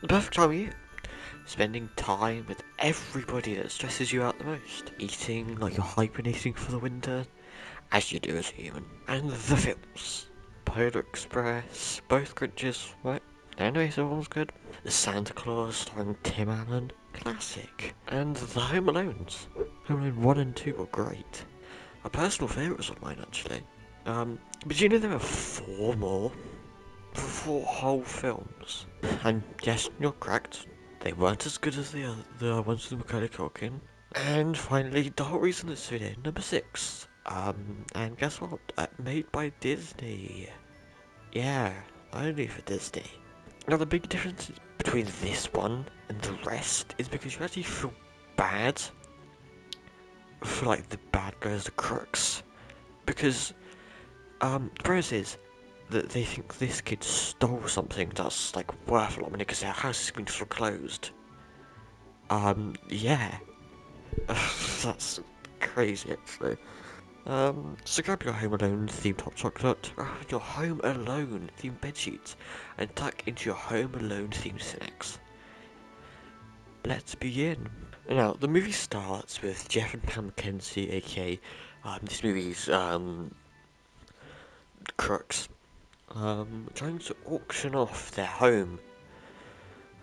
The perfect time of year. Spending time with everybody that stresses you out the most. Eating like you're hibernating for the winter, as you do as a human. And the films. Polar Express, both Grinches, right? Anyway, so one's good. The Santa Claus starring Tim Allen, classic. And the Home Alones. Home Alone 1 and 2 were great. My personal favourites of mine, actually. But you know there are 4 more? 4 whole films. And yes, you're correct. They weren't as good as the ones with Macaulay Culkin. And finally, the whole reason it's in number 6. And guess what? Made by Disney. Yeah, only for Disney. Now the big difference between this one and the rest is because you actually feel bad for like the bad guys, the crooks. Because the premise is that they think this kid stole something that's like worth a lot of money because their house has been foreclosed. Yeah. That's crazy actually. So grab your Home Alone themed hot chocolate, your Home Alone themed bedsheets, and tuck into your Home Alone themed snacks. Let's begin. Now, the movie starts with Jeff and Pam McKenzie, aka this movie's crooks, trying to auction off their home.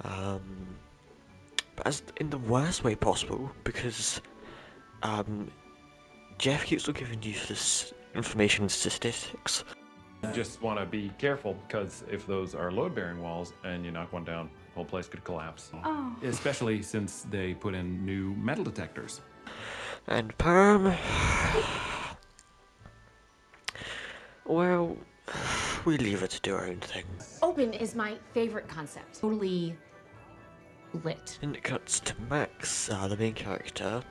But as in the worst way possible, because Jeff keeps on giving useless information and statistics. You just want to be careful because if those are load-bearing walls and you knock one down, the whole place could collapse. Oh. Especially since they put in new metal detectors. And Pam... well, we leave her to do her own thing. Open is my favorite concept. Totally lit. Then it cuts to Max, the main character,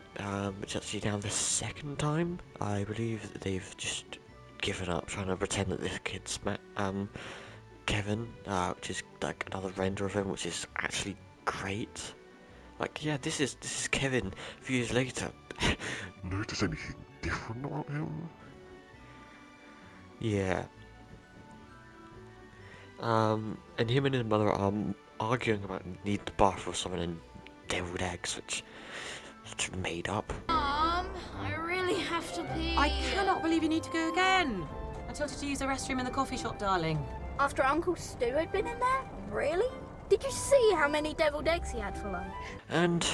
which is actually now the second time. I believe that they've just given up trying to pretend that this kid's Kevin, which is like another render of him, which is actually great. Like, yeah, this is Kevin a few years later. Notice anything different about him? Yeah. And him and his mother are arguing about need the bath or something and deviled eggs, which is made up. Mom, I really have to pee. I cannot believe you need to go again. I told you to use the restroom in the coffee shop, darling. After Uncle Stu had been in there? Really? Did you see how many deviled eggs he had for lunch? And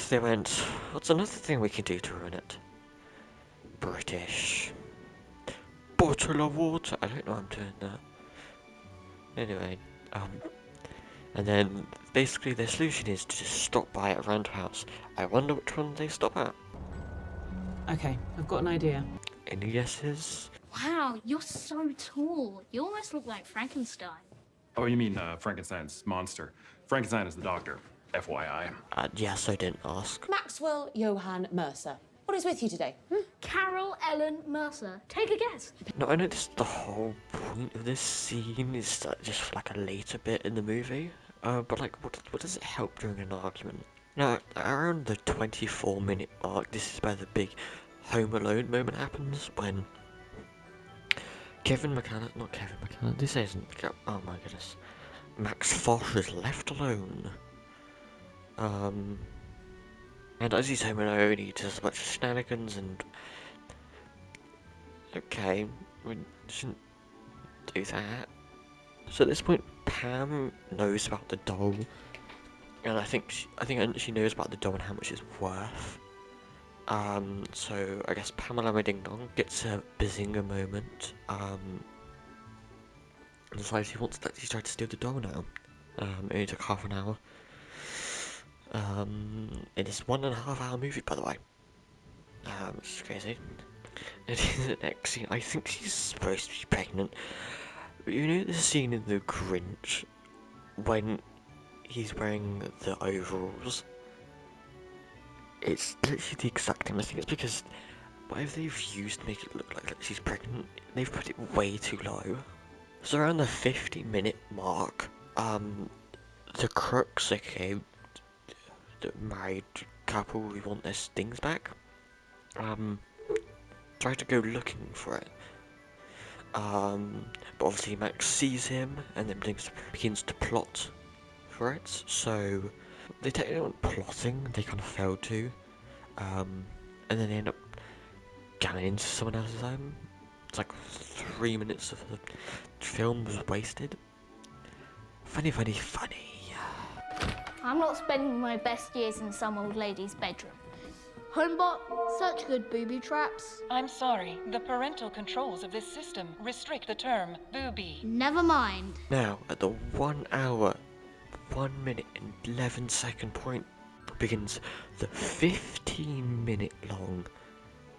they went, what's another thing we can do to ruin it? British. Bottle of water. I don't know I'm doing that. Anyway, and then basically their solution is to just stop by at a random house. I wonder which one they stop at. Okay, I've got an idea. Any guesses? Wow, you're so tall. You almost look like Frankenstein. Oh, you mean Frankenstein's monster. Frankenstein is the doctor, FYI. Yes, I didn't ask. Maxwell Johann Mercer. What is with you today? Carol Ellen Mercer. Take a guess. No, I noticed the whole point of this scene is just like a later bit in the movie. But like, what does it help during an argument? Now, around the 24-minute mark, this is where the big Home Alone moment happens, when not Kevin McCann, this isn't, oh my goodness, Max Fosh is left alone. And as he's home alone, he does a bunch of shenanigans and... okay, we shouldn't do that. So at this point, Pam knows about the doll, and I think she knows about the doll and how much it's worth. So I guess Pamela Ding Dong gets a Bazinga moment, and decides she tried to steal the doll now. It only took half an hour. It is 1.5 hour movie, by the way. Which is crazy. And in the next scene, I think she's supposed to be pregnant. But you know the scene in The Grinch when he's wearing the overalls? It's literally the exact same. I think it's because whatever they've used to make it look like she's pregnant, they've put it way too low. So around the 50-minute mark, the crooks, aka the married couple who want their things back, try to go looking for it. But obviously Max sees him and then begins to plot for it, so they technically weren't plotting, they kind of failed to, and then they end up going into someone else's home. It's like 3 minutes of the film was wasted. Funny. I'm not spending my best years in some old lady's bedroom. Homebot, such good booby traps. I'm sorry. The parental controls of this system restrict the term booby. Never mind. Now, at the 1 hour, 1 minute and 11-second point begins the 15-minute long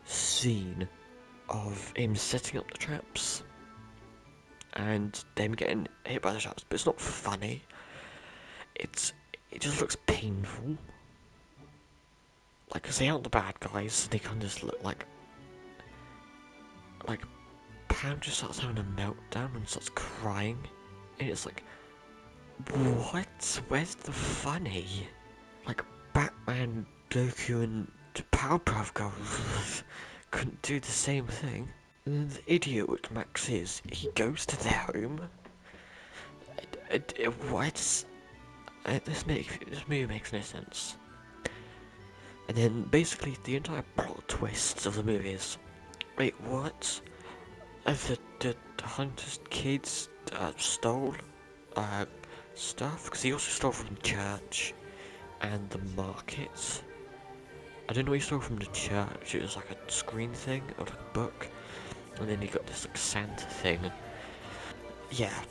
scene of him setting up the traps and them getting hit by the traps, but it's not funny. It just looks painful. Like, 'cause they aren't the bad guys, they kind of just look like Pam just starts having a meltdown and starts crying, and it's like, what? Where's the funny? Like, Batman, Goku, and Powerpuff Girls couldn't do the same thing. And the idiot which Max is, he goes to their home. What? This movie makes no sense. And then basically the entire plot twist of the movie is, wait, what? The Hunter's kids stole stuff? Because he also stole from the church and the market. I don't know what he stole from the church. It was like a screen thing or like a book. And then he got this like Santa thing. Yeah.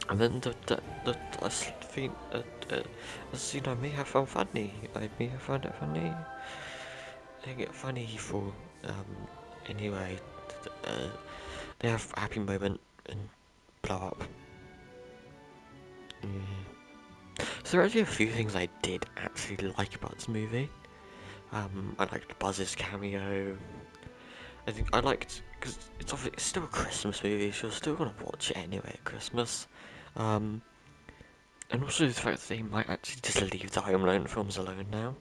And then the scene I may have found funny. I may have found it funny. I get funny for anyway. They have a happy moment and blow up. Yeah. So there are actually a few things I did actually like about this movie. I liked Buzz's cameo. I think I liked, because it's still a Christmas movie, so you're still gonna watch it anyway at Christmas. And also the fact that they might actually just leave the Home Alone films alone now.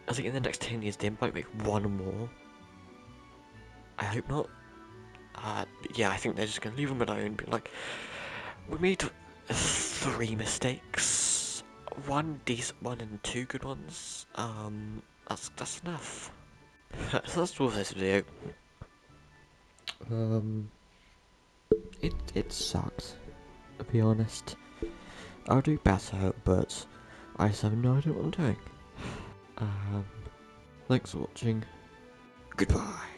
I think in the next 10 years they might make one more. I hope not. Yeah, I think they're just gonna leave them alone, be like, we made 3 mistakes, 1 decent one and 2 good ones. That's enough. So that's all for this video. It sucks, to be honest. I'll do better, but I just have no idea what I'm doing. Thanks for watching. Goodbye.